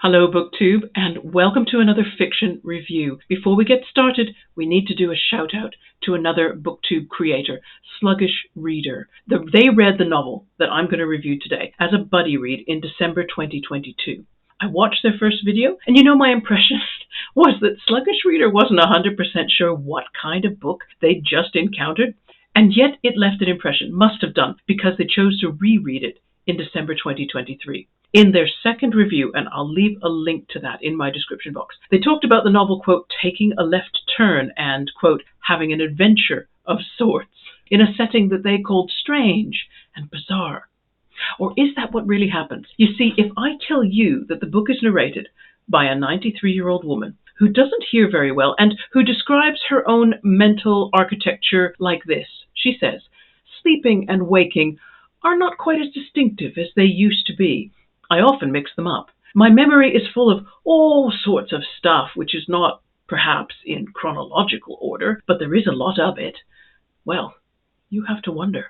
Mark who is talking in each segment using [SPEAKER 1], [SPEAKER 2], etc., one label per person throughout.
[SPEAKER 1] Hello, BookTube, and welcome to another fiction review. Before we get started, we need to do a shout out to another BookTube creator, Sluggish Reader. They read the novel that I'm going to review today as a buddy read in December 2022. I watched their first video, and my impression was that Sluggish Reader wasn't 100% sure what kind of book they'd just encountered, and yet it left an impression, must have done, because they chose to reread it in December 2023. In their second review, and I'll leave a link to that in my description box, they talked about the novel, quote, taking a left turn and, quote, having an adventure of sorts in a setting that they called strange and bizarre. Or is that what really happens? You see, if I tell you that the book is narrated by a 93-year-old woman who doesn't hear very well and who describes her own mental architecture like this, she says, sleeping and waking are not quite as distinctive as they used to be. I often mix them up. My memory is full of all sorts of stuff, which is not perhaps in chronological order, but there is a lot of it. Well, you have to wonder.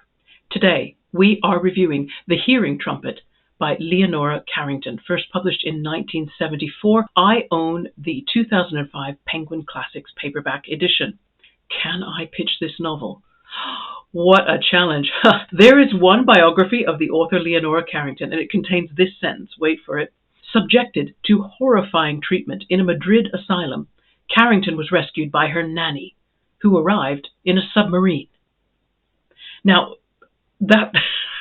[SPEAKER 1] Today, we are reviewing The Hearing Trumpet by Leonora Carrington, first published in 1974. I own the 2005 Penguin Classics paperback edition. Can I pitch this novel? What a challenge. There is one biography of the author Leonora Carrington, and it contains this sentence. Wait for it. Subjected to horrifying treatment in a Madrid asylum, Carrington was rescued by her nanny, who arrived in a submarine. Now, that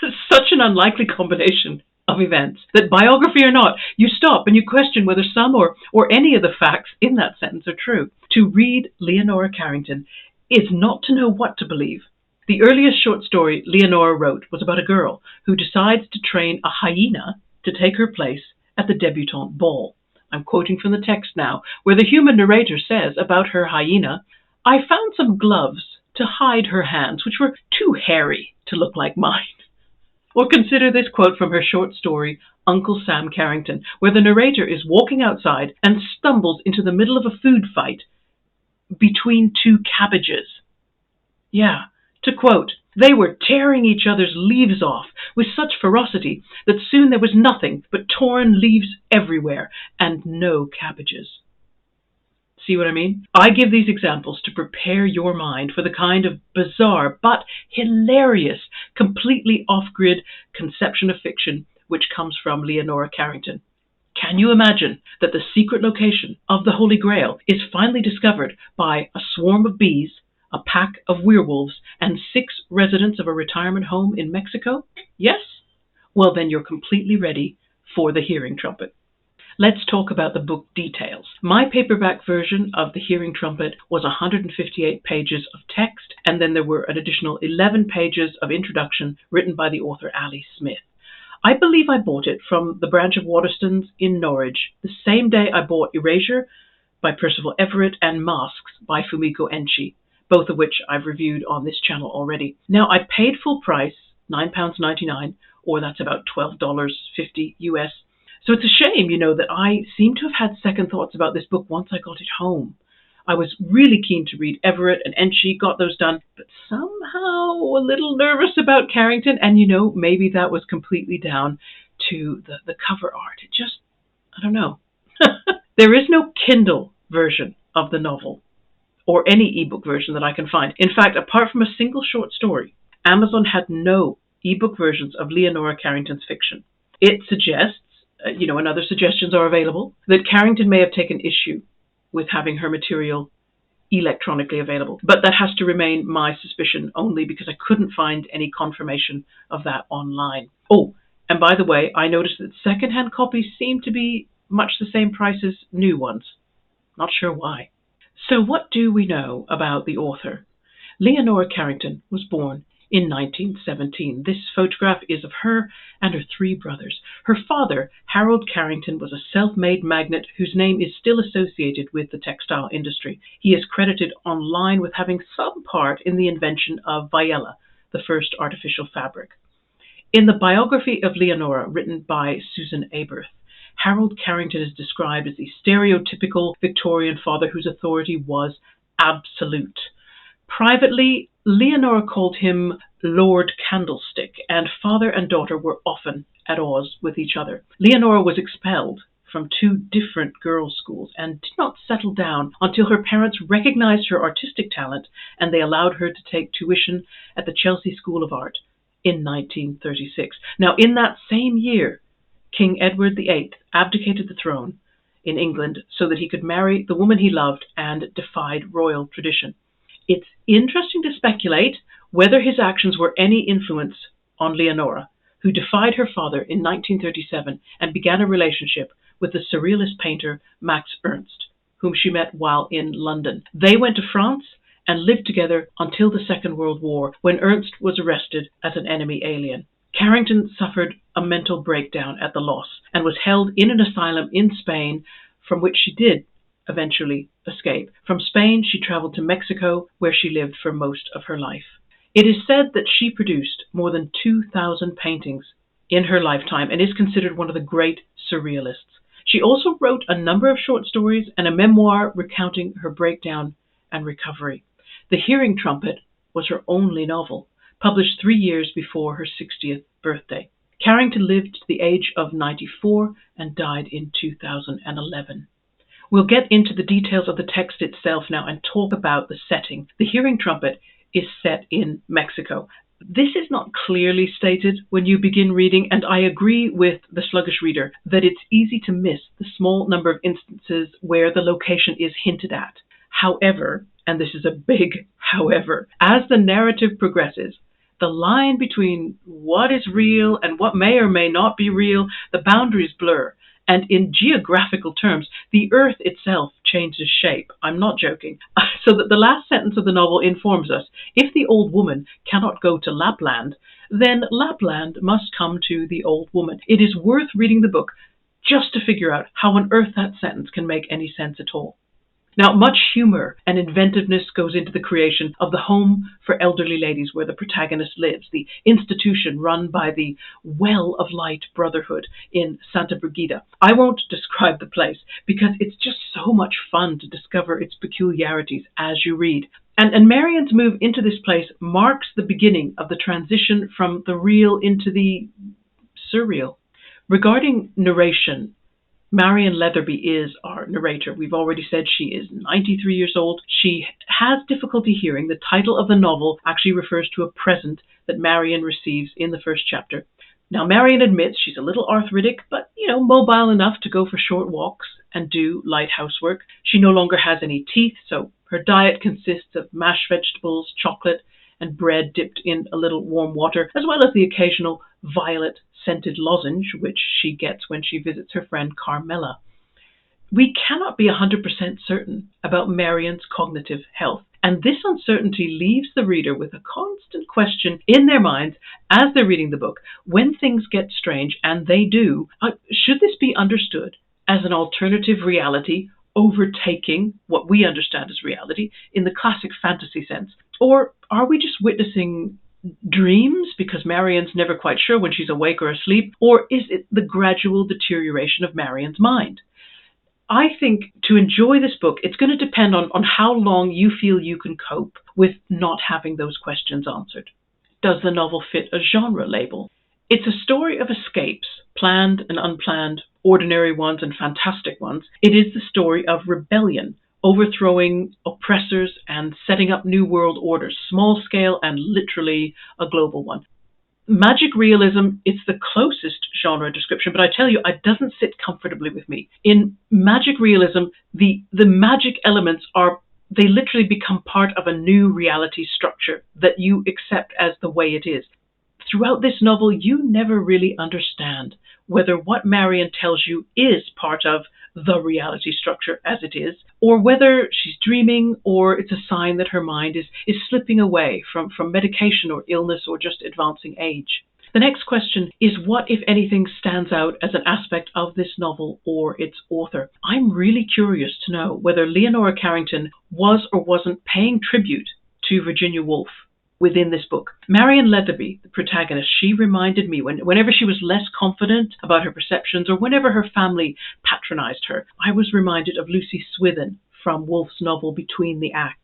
[SPEAKER 1] is such an unlikely combination of events that, biography or not, you stop and you question whether some or any of the facts in that sentence are true. To read Leonora Carrington is not to know what to believe. The earliest short story Leonora wrote was about a girl who decides to train a hyena to take her place at the debutante ball. I'm quoting from the text now, where the human narrator says about her hyena, "I found some gloves to hide her hands, which were too hairy to look like mine." Or consider this quote from her short story, Uncle Sam Carrington, where the narrator is walking outside and stumbles into the middle of a food fight between two cabbages. Yeah. To quote, "They were tearing each other's leaves off with such ferocity that soon there was nothing but torn leaves everywhere and no cabbages." See what I mean? I give these examples to prepare your mind for the kind of bizarre but hilarious, completely off-grid conception of fiction which comes from Leonora Carrington. Can you imagine that the secret location of the Holy Grail is finally discovered by a swarm of bees, a pack of werewolves, and 6 residents of a retirement home in Mexico? Yes? Well, then you're completely ready for The Hearing Trumpet. Let's talk about the book details. My paperback version of The Hearing Trumpet was 158 pages of text, and then there were an additional 11 pages of introduction written by the author Ali Smith. I believe I bought it from the branch of Waterstones in Norwich, the same day I bought Erasure by Percival Everett and Masks by Fumiko Enchi, both of which I've reviewed on this channel already. Now, I paid full price, £9.99, or that's about $12.50 US. So it's a shame, that I seem to have had second thoughts about this book once I got it home. I was really keen to read Everett and Enchi, got those done, but somehow a little nervous about Carrington, and maybe that was completely down to the cover art. It just, I don't know. There is no Kindle version of the novel, or any ebook version that I can find. In fact, apart from a single short story, Amazon had no ebook versions of Leonora Carrington's fiction. It suggests, and other suggestions are available, that Carrington may have taken issue with having her material electronically available. But that has to remain my suspicion only because I couldn't find any confirmation of that online. Oh, and by the way, I noticed that secondhand copies seem to be much the same price as new ones. Not sure why. So what do we know about the author? Leonora Carrington was born in 1917. This photograph is of her and her 3 brothers. Her father, Harold Carrington, was a self-made magnate whose name is still associated with the textile industry. He is credited online with having some part in the invention of Viella, the first artificial fabric. In the biography of Leonora, written by Susan Aberth, Harold Carrington is described as the stereotypical Victorian father whose authority was absolute. Privately, Leonora called him Lord Candlestick, and father and daughter were often at odds with each other. Leonora was expelled from two different girls' schools and did not settle down until her parents recognized her artistic talent and they allowed her to take tuition at the Chelsea School of Art in 1936. Now, in that same year, King Edward VIII abdicated the throne in England so that he could marry the woman he loved and defied royal tradition. It's interesting to speculate whether his actions were any influence on Leonora, who defied her father in 1937 and began a relationship with the surrealist painter Max Ernst, whom she met while in London. They went to France and lived together until the Second World War, when Ernst was arrested as an enemy alien. Carrington suffered a mental breakdown at the loss and was held in an asylum in Spain, from which she did eventually escape. From Spain, she traveled to Mexico, where she lived for most of her life. It is said that she produced more than 2,000 paintings in her lifetime and is considered one of the great surrealists. She also wrote a number of short stories and a memoir recounting her breakdown and recovery. The Hearing Trumpet was her only novel, published 3 years before her 60th birthday. Carrington lived to the age of 94 and died in 2011. We'll get into the details of the text itself now and talk about the setting. The Hearing Trumpet is set in Mexico. This is not clearly stated when you begin reading, and I agree with the sluggish reader that it's easy to miss the small number of instances where the location is hinted at. However, and this is a big however, as the narrative progresses, the line between what is real and what may or may not be real, the boundaries blur. And in geographical terms, the earth itself changes shape. I'm not joking. So that the last sentence of the novel informs us, if the old woman cannot go to Lapland, then Lapland must come to the old woman. It is worth reading the book just to figure out how on earth that sentence can make any sense at all. Now, much humor and inventiveness goes into the creation of the home for elderly ladies where the protagonist lives, the institution run by the Well of Light Brotherhood in Santa Brigida. I won't describe the place because it's just so much fun to discover its peculiarities as you read. And Marian's move into this place marks the beginning of the transition from the real into the surreal. Regarding narration, Marian Leatherby is our narrator. We've already said she is 93 years old. She has difficulty hearing. The title of the novel actually refers to a present that Marian receives in the first chapter. Now, Marian admits she's a little arthritic, but, mobile enough to go for short walks and do light housework. She no longer has any teeth, so her diet consists of mashed vegetables, chocolate, and bread dipped in a little warm water, as well as the occasional violet-scented lozenge, which she gets when she visits her friend Carmela. We cannot be 100% certain about Marian's cognitive health, and this uncertainty leaves the reader with a constant question in their minds as they're reading the book. When things get strange, and they do, should this be understood as an alternative reality overtaking what we understand as reality in the classic fantasy sense? Or are we just witnessing dreams because Marian's never quite sure when she's awake or asleep? Or is it the gradual deterioration of Marian's mind? I think to enjoy this book, it's going to depend on how long you feel you can cope with not having those questions answered. Does the novel fit a genre label? It's a story of escapes, planned and unplanned, ordinary ones and fantastic ones. It is the story of rebellion, overthrowing oppressors and setting up new world orders, small scale and literally a global one. Magic realism, it's the closest genre description, but I tell you, it doesn't sit comfortably with me. In magic realism, the magic elements they literally become part of a new reality structure that you accept as the way it is. Throughout this novel, you never really understand whether what Marian tells you is part of the reality structure as it is, or whether she's dreaming or it's a sign that her mind is slipping away from medication or illness or just advancing age. The next question is what, if anything, stands out as an aspect of this novel or its author? I'm really curious to know whether Leonora Carrington was or wasn't paying tribute to Virginia Woolf within this book. Marian Leatherby, the protagonist, she reminded me whenever she was less confident about her perceptions or whenever her family patronized her, I was reminded of Lucy Swithin from Woolf's novel Between the Acts.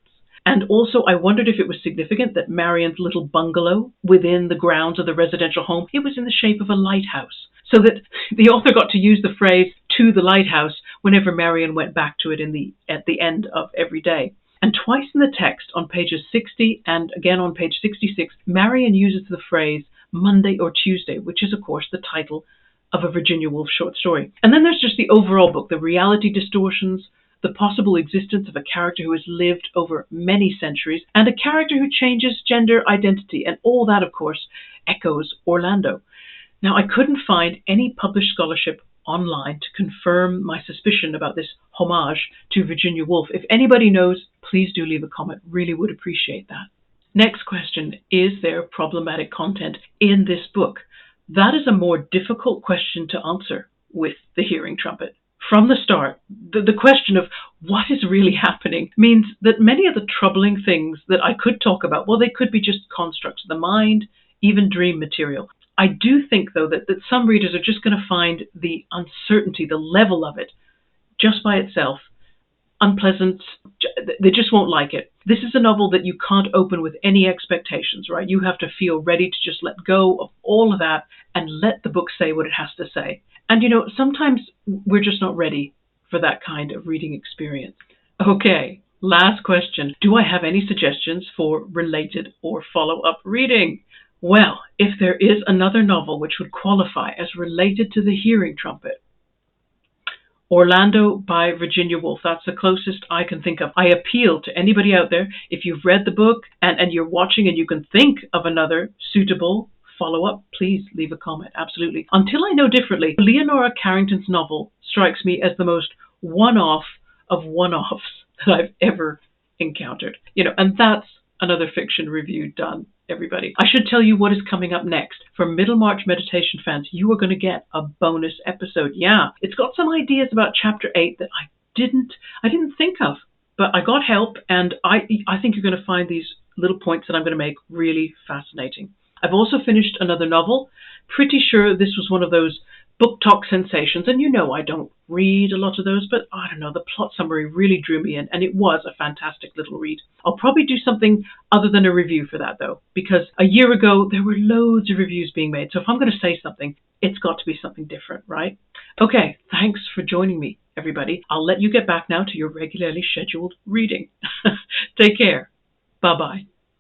[SPEAKER 1] And also, I wondered if it was significant that Marian's little bungalow within the grounds of the residential home, it was in the shape of a lighthouse. So that the author got to use the phrase "to the lighthouse" whenever Marian went back to it at the end of every day. And twice in the text, on pages 60 and again on page 66, Marian uses the phrase Monday or Tuesday, which is, of course, the title of a Virginia Woolf short story. And then there's just the overall book, the reality distortions, the possible existence of a character who has lived over many centuries, and a character who changes gender identity, and all that, of course, echoes Orlando. Now, I couldn't find any published scholarship online to confirm my suspicion about this homage to Virginia Woolf. If anybody knows, please do leave a comment. Really would appreciate that. Next question, is there problematic content in this book? That is a more difficult question to answer with The Hearing Trumpet. From the start, the question of what is really happening means that many of the troubling things that I could talk about, well, they could be just constructs of the mind, even dream material. I do think, though, that some readers are just going to find the uncertainty, the level of it, just by itself, unpleasant. They just won't like it. This is a novel that you can't open with any expectations, right? You have to feel ready to just let go of all of that and let the book say what it has to say. And, sometimes we're just not ready for that kind of reading experience. Okay, last question. Do I have any suggestions for related or follow-up reading? Well, if there is another novel which would qualify as related to The Hearing Trumpet, Orlando by Virginia Woolf. That's the closest I can think of. I appeal to anybody out there, if you've read the book and you're watching and you can think of another suitable follow-up, please leave a comment. Absolutely. Until I know differently, Leonora Carrington's novel strikes me as the most one-off of one-offs that I've ever encountered. And that's another fiction review done, everybody. I should tell you what is coming up next. For Middlemarch Meditation fans, you are going to get a bonus episode. Yeah, it's got some ideas about Chapter 8 that I didn't think of, but I got help, and I think you're going to find these little points that I'm going to make really fascinating. I've also finished another novel. Pretty sure this was one of those book talk sensations, and I don't read a lot of those, but I don't know, the plot summary really drew me in, and it was a fantastic little read. I'll probably do something other than a review for that, though, because a year ago there were loads of reviews being made, so if I'm going to say something, it's got to be something different, right? Okay, thanks for joining me, everybody. I'll let you get back now to your regularly scheduled reading. Take care. Bye-bye.